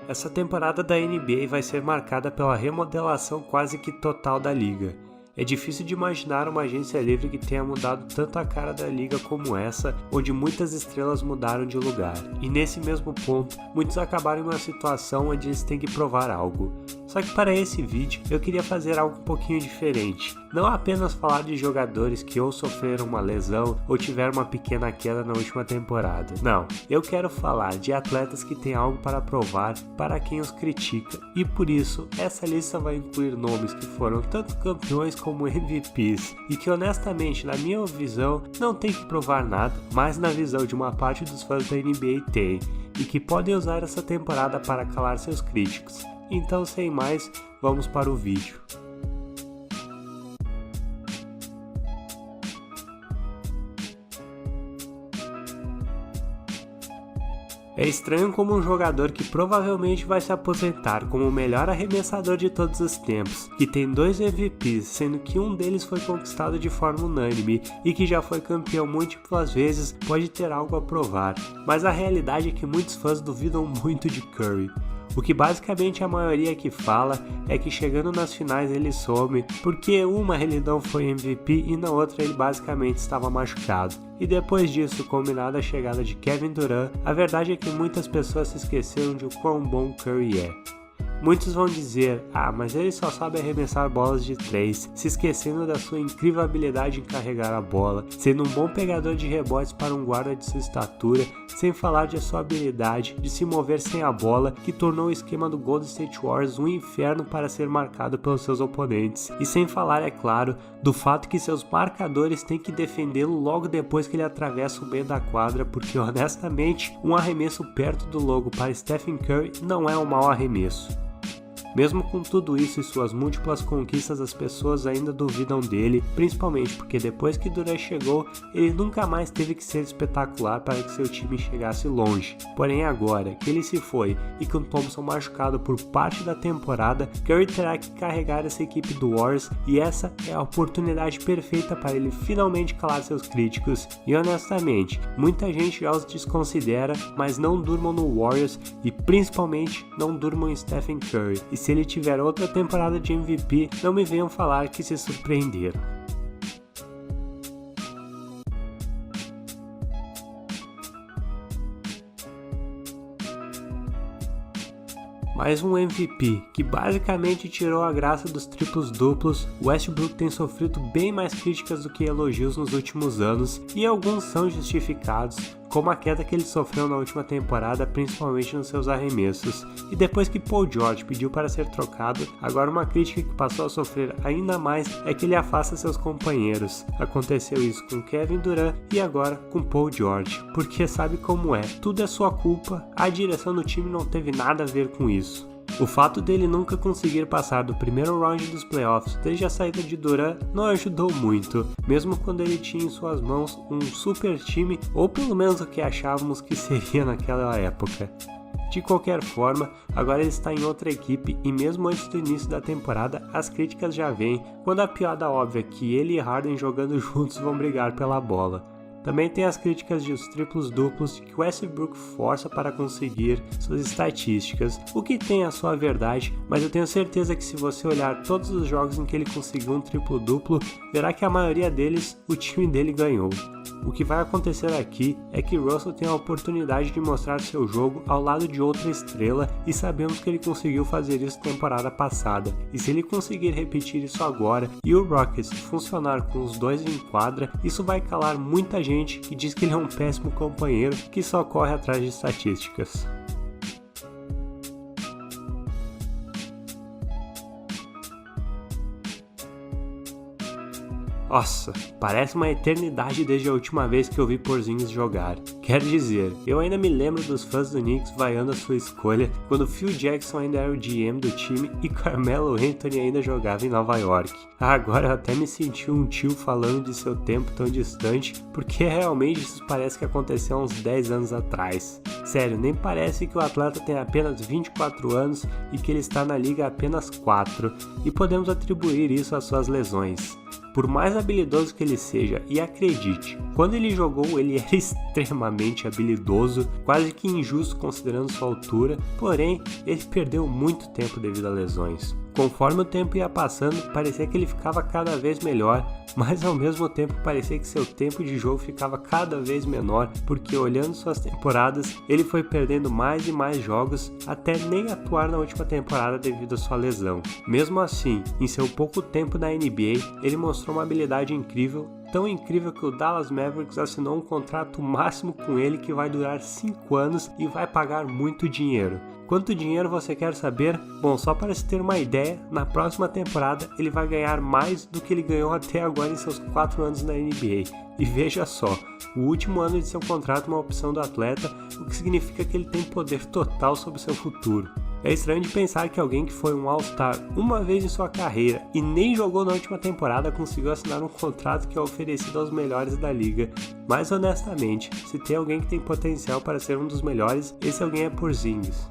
Essa temporada da NBA vai ser marcada pela remodelação quase que total da liga. É difícil de imaginar uma agência livre que tenha mudado tanto a cara da liga como essa, onde muitas estrelas mudaram de lugar. E nesse mesmo ponto, muitos acabaram em uma situação onde eles têm que provar algo. Só que para esse vídeo, eu queria fazer algo um pouquinho diferente. Não apenas falar de jogadores que ou sofreram uma lesão ou tiveram uma pequena queda na última temporada. Não, eu quero falar de atletas que têm algo para provar para quem os critica. E por isso, essa lista vai incluir nomes que foram tanto campeões como MVPs. E que honestamente, na minha visão, não tem que provar nada, mas na visão de uma parte dos fãs da NBA tem. E que podem usar essa temporada para calar seus críticos. Então, sem mais, vamos para o vídeo. É estranho como um jogador que provavelmente vai se aposentar como o melhor arremessador de todos os tempos, que tem 2 MVPs, sendo que um deles foi conquistado de forma unânime e que já foi campeão múltiplas vezes, pode ter algo a provar. Mas a realidade é que muitos fãs duvidam muito de Curry. O que basicamente a maioria que fala é que chegando nas finais ele some, porque uma ele não foi MVP e na outra ele basicamente estava machucado. E depois disso, combinado a chegada de Kevin Durant, a verdade é que muitas pessoas se esqueceram de o quão bom Curry é. Muitos vão dizer, mas ele só sabe arremessar bolas de 3, se esquecendo da sua incrível habilidade em carregar a bola, sendo um bom pegador de rebotes para um guarda de sua estatura, sem falar de sua habilidade de se mover sem a bola, que tornou o esquema do Golden State Warriors um inferno para ser marcado pelos seus oponentes. E sem falar, é claro, do fato que seus marcadores têm que defendê-lo logo depois que ele atravessa o meio da quadra, porque honestamente, um arremesso perto do logo para Stephen Curry não é um mau arremesso. Mesmo com tudo isso e suas múltiplas conquistas, as pessoas ainda duvidam dele, principalmente porque depois que Durant chegou, ele nunca mais teve que ser espetacular para que seu time chegasse longe. Porém agora que ele se foi e com Thompson machucado por parte da temporada, Curry terá que carregar essa equipe do Warriors e essa é a oportunidade perfeita para ele finalmente calar seus críticos. E honestamente, muita gente já os desconsidera, mas não durmam no Warriors e principalmente não durmam em Stephen Curry. E se ele tiver outra temporada de MVP, não me venham falar que se surpreenderam. Mais um MVP, que basicamente tirou a graça dos triplos duplos. Westbrook tem sofrido bem mais críticas do que elogios nos últimos anos, e alguns são justificados, como a queda que ele sofreu na última temporada, principalmente nos seus arremessos. E depois que Paul George pediu para ser trocado, agora uma crítica que passou a sofrer ainda mais é que ele afasta seus companheiros. Aconteceu isso com Kevin Durant e agora com Paul George, porque sabe como é, tudo é sua culpa, a direção do time não teve nada a ver com isso. O fato dele nunca conseguir passar do primeiro round dos playoffs desde a saída de Durant não ajudou muito, mesmo quando ele tinha em suas mãos um super time, ou pelo menos o que achávamos que seria naquela época. De qualquer forma, agora ele está em outra equipe e mesmo antes do início da temporada, as críticas já vêm, quando a piada óbvia é que ele e Harden jogando juntos vão brigar pela bola. Também tem as críticas de os triplos duplos que Westbrook força para conseguir suas estatísticas, o que tem a sua verdade, mas eu tenho certeza que se você olhar todos os jogos em que ele conseguiu um triplo duplo, verá que a maioria deles o time dele ganhou. O que vai acontecer aqui é que Russell tem a oportunidade de mostrar seu jogo ao lado de outra estrela e sabemos que ele conseguiu fazer isso na temporada passada. E se ele conseguir repetir isso agora e o Rockets funcionar com os dois em quadra, isso vai calar muita gente que diz que ele é um péssimo companheiro que só corre atrás de estatísticas. Nossa, parece uma eternidade desde a última vez que eu vi Porzingis jogar. Quer dizer, eu ainda me lembro dos fãs do Knicks vaiando a sua escolha quando Phil Jackson ainda era o GM do time e Carmelo Anthony ainda jogava em Nova York. Agora eu até me senti um tio falando de seu tempo tão distante, porque realmente isso parece que aconteceu há uns 10 anos atrás. Sério, nem parece que o atleta tem apenas 24 anos e que ele está na liga há apenas 4, e podemos atribuir isso às suas lesões. Por mais habilidoso que ele seja, e acredite, quando ele jogou ele era extremamente habilidoso, quase que injusto considerando sua altura, porém ele perdeu muito tempo devido a lesões. Conforme o tempo ia passando, parecia que ele ficava cada vez melhor, mas ao mesmo tempo parecia que seu tempo de jogo ficava cada vez menor, porque olhando suas temporadas, ele foi perdendo mais e mais jogos, até nem atuar na última temporada devido à sua lesão. Mesmo assim, em seu pouco tempo na NBA, ele mostrou uma habilidade incrível, tão incrível que o Dallas Mavericks assinou um contrato máximo com ele que vai durar 5 anos e vai pagar muito dinheiro. Quanto dinheiro você quer saber? Bom, só para se ter uma ideia, na próxima temporada ele vai ganhar mais do que ele ganhou até agora em seus 4 anos na NBA. E veja só, o último ano de seu contrato é uma opção do atleta, o que significa que ele tem poder total sobre seu futuro. É estranho de pensar que alguém que foi um All-Star uma vez em sua carreira e nem jogou na última temporada conseguiu assinar um contrato que é oferecido aos melhores da liga. Mas honestamente, se tem alguém que tem potencial para ser um dos melhores, esse alguém é Porzingis.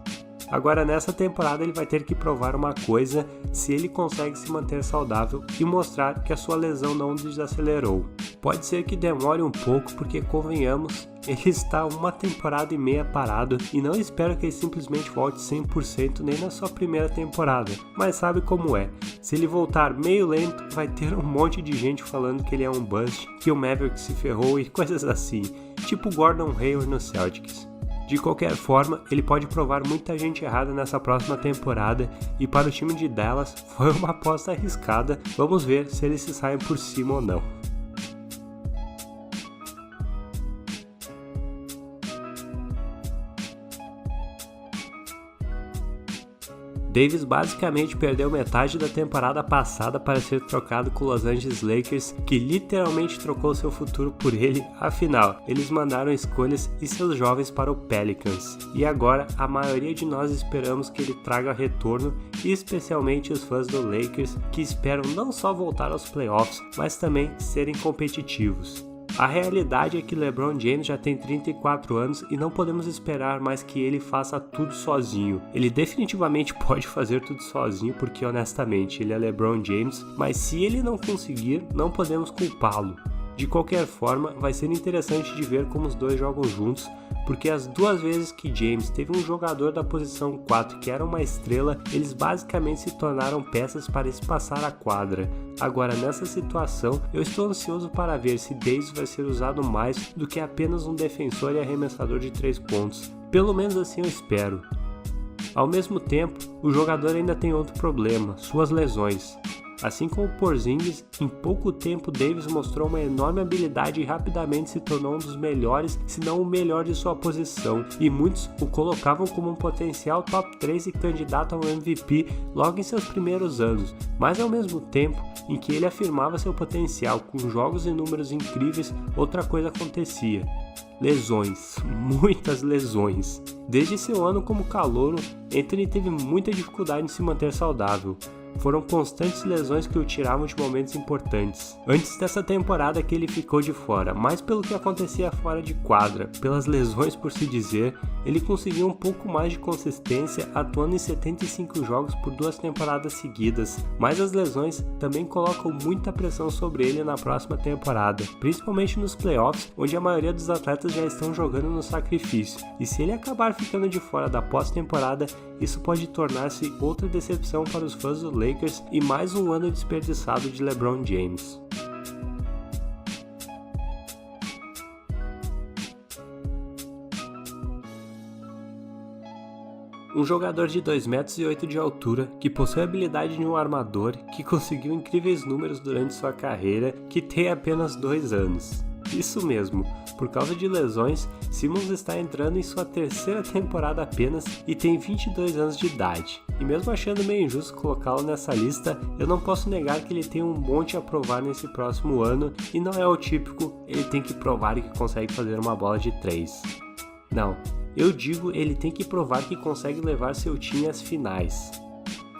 Agora nessa temporada ele vai ter que provar uma coisa, se ele consegue se manter saudável e mostrar que a sua lesão não desacelerou. Pode ser que demore um pouco porque, convenhamos, ele está 1 temporada e meia parado e não espero que ele simplesmente volte 100% nem na sua primeira temporada, mas sabe como é, se ele voltar meio lento vai ter um monte de gente falando que ele é um bust, que o Maverick se ferrou e coisas assim, tipo Gordon Hayward no Celtics. De qualquer forma, ele pode provar muita gente errada nessa próxima temporada e para o time de Dallas foi uma aposta arriscada, vamos ver se eles se saem por cima ou não. Davis basicamente perdeu metade da temporada passada para ser trocado com o Los Angeles Lakers, que literalmente trocou seu futuro por ele, afinal, eles mandaram escolhas e seus jovens para o Pelicans. E agora, a maioria de nós esperamos que ele traga retorno, e especialmente os fãs do Lakers, que esperam não só voltar aos playoffs, mas também serem competitivos. A realidade é que LeBron James já tem 34 anos e não podemos esperar mais que ele faça tudo sozinho. Ele definitivamente pode fazer tudo sozinho porque, honestamente, ele é LeBron James, mas se ele não conseguir, não podemos culpá-lo. De qualquer forma, vai ser interessante de ver como os dois jogam juntos, porque as 2 vezes que James teve um jogador da posição 4 que era uma estrela, eles basicamente se tornaram peças para espaçar a quadra. Agora, nessa situação, eu estou ansioso para ver se Davis vai ser usado mais do que apenas um defensor e arremessador de 3 pontos. Pelo menos assim eu espero. Ao mesmo tempo, o jogador ainda tem outro problema, suas lesões. Assim como Porzingis, em pouco tempo Davis mostrou uma enorme habilidade e rapidamente se tornou um dos melhores, se não o melhor de sua posição, e muitos o colocavam como um potencial top 3 e candidato ao MVP logo em seus primeiros anos, mas ao mesmo tempo em que ele afirmava seu potencial com jogos e números incríveis, outra coisa acontecia. Lesões, muitas lesões. Desde seu ano como calouro, Anthony teve muita dificuldade em se manter saudável. Foram constantes lesões que o tiravam de momentos importantes. Antes dessa temporada que ele ficou de fora, mais pelo que acontecia fora de quadra, pelas lesões por se dizer, ele conseguiu um pouco mais de consistência atuando em 75 jogos por 2 temporadas seguidas, mas as lesões também colocam muita pressão sobre ele na próxima temporada, principalmente nos playoffs, onde a maioria dos atletas já estão jogando no sacrifício, e se ele acabar ficando de fora da pós-temporada, isso pode tornar-se outra decepção para os fãs do Lakers e mais um ano desperdiçado de LeBron James. Um jogador de 2,8 metros de altura, que possui a habilidade de um armador, que conseguiu incríveis números durante sua carreira, que tem apenas 2 anos. Isso mesmo, por causa de lesões, Simmons está entrando em sua 3ª temporada apenas e tem 22 anos de idade. E mesmo achando meio injusto colocá-lo nessa lista, eu não posso negar que ele tem um monte a provar nesse próximo ano e não é o típico, ele tem que provar que consegue fazer uma bola de 3. Não, eu digo ele tem que provar que consegue levar seu time às finais.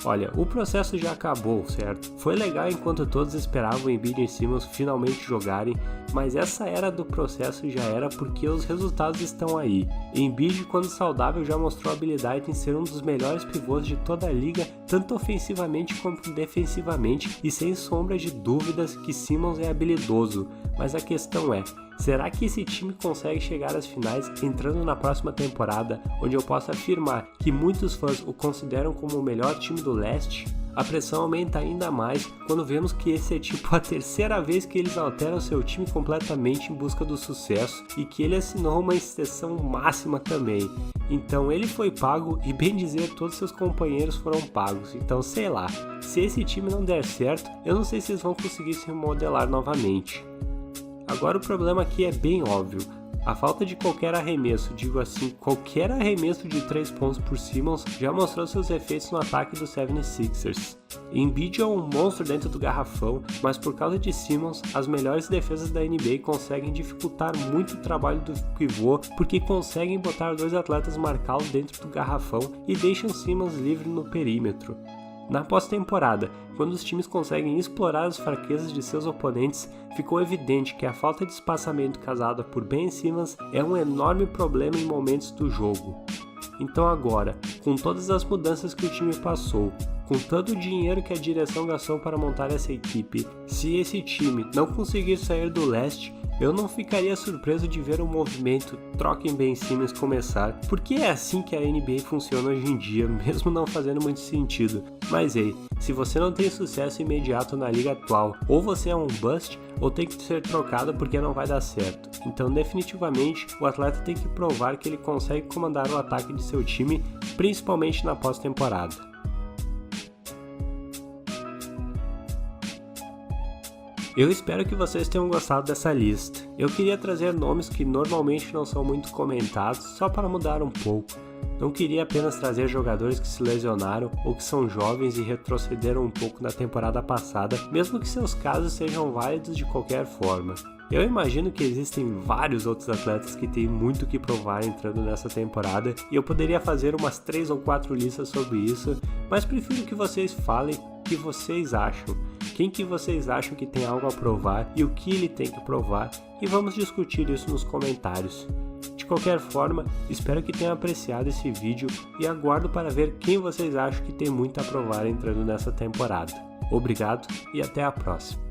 Olha, o processo já acabou, certo? Foi legal enquanto todos esperavam Embiid e Simmons finalmente jogarem, mas essa era do processo já era porque os resultados estão aí. Embiid, quando saudável, já mostrou habilidade em ser um dos melhores pivôs de toda a liga, tanto ofensivamente quanto defensivamente, e sem sombra de dúvidas que Simmons é habilidoso. Mas a questão é, será que esse time consegue chegar às finais entrando na próxima temporada, onde eu posso afirmar que muitos fãs o consideram como o melhor time do leste? A pressão aumenta ainda mais quando vemos que esse é tipo a terceira vez que eles alteram seu time completamente em busca do sucesso e que ele assinou uma extensão máxima também. Então ele foi pago e, bem dizer, todos seus companheiros foram pagos. Então sei lá, se esse time não der certo, eu não sei se eles vão conseguir se remodelar novamente. Agora o problema aqui é bem óbvio. A falta de qualquer arremesso, digo assim, qualquer arremesso de 3 pontos por Simmons já mostrou seus efeitos no ataque dos 76ers. Embiid é um monstro dentro do garrafão, mas por causa de Simmons, as melhores defesas da NBA conseguem dificultar muito o trabalho do pivô porque conseguem botar dois atletas marcá-lo dentro do garrafão e deixam Simmons livre no perímetro. Na pós-temporada, quando os times conseguem explorar as fraquezas de seus oponentes, ficou evidente que a falta de espaçamento causada por Ben Simmons é um enorme problema em momentos do jogo. Então agora, com todas as mudanças que o time passou, com todo o dinheiro que a direção gastou para montar essa equipe, se esse time não conseguir sair do leste, eu não ficaria surpreso de ver o movimento troquem Ben Simmons começar, porque é assim que a NBA funciona hoje em dia, mesmo não fazendo muito sentido. Mas ei, se você não tem sucesso imediato na liga atual, ou você é um bust, ou tem que ser trocado porque não vai dar certo. Então definitivamente o atleta tem que provar que ele consegue comandar o ataque de seu time, principalmente na pós-temporada. Eu espero que vocês tenham gostado dessa lista. Eu queria trazer nomes que normalmente não são muito comentados, só para mudar um pouco. Não queria apenas trazer jogadores que se lesionaram ou que são jovens e retrocederam um pouco na temporada passada, mesmo que seus casos sejam válidos de qualquer forma. Eu imagino que existem vários outros atletas que têm muito o que provar entrando nessa temporada e eu poderia fazer umas 3 ou 4 listas sobre isso, mas prefiro que vocês falem o que vocês acham. Quem que vocês acham que tem algo a provar e o que ele tem que provar, e vamos discutir isso nos comentários. De qualquer forma, espero que tenham apreciado esse vídeo e aguardo para ver quem vocês acham que tem muito a provar entrando nessa temporada. Obrigado e até a próxima.